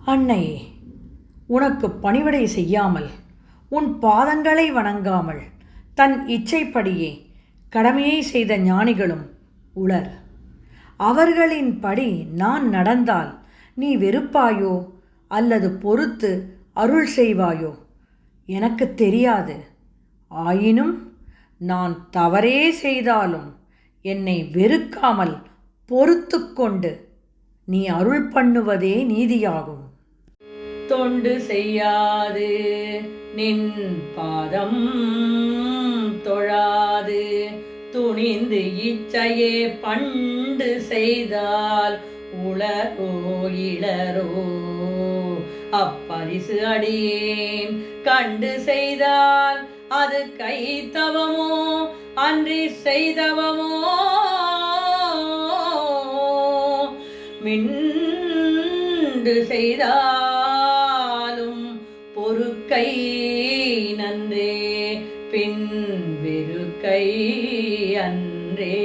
அன்னையே, உனக்கு பணிவிடை செய்யாமல், உன் பாதங்களை வணங்காமல், தன் இச்சைப்படியே கடமையை செய்த ஞானிகளும் உளர். அவர்களின் படி நான் நடந்தால் நீ வெறுப்பாயோ அல்லது பொறுத்து அருள் செய்வாயோ எனக்கு தெரியாது. ஆயினும் நான் தவறே செய்தாலும் என்னை வெறுக்காமல் பொறுத்து கொண்டு நீ அருள் பண்ணுவதே நீதியாகும். தொண்டு செய்யாது நின் பாதம் தொழாது துணிந்து இச்சையே பண்டு செய்தால் உளரோ இளரோ அப்பரிசு அடியேன் கண்டு செய்தால் அது கைத்தவமோ அன்றி செய்தவமோ மிண்டு செய்தாலும் பொறுக்கை நன்றே பின் வெறுக்கை அன்றே.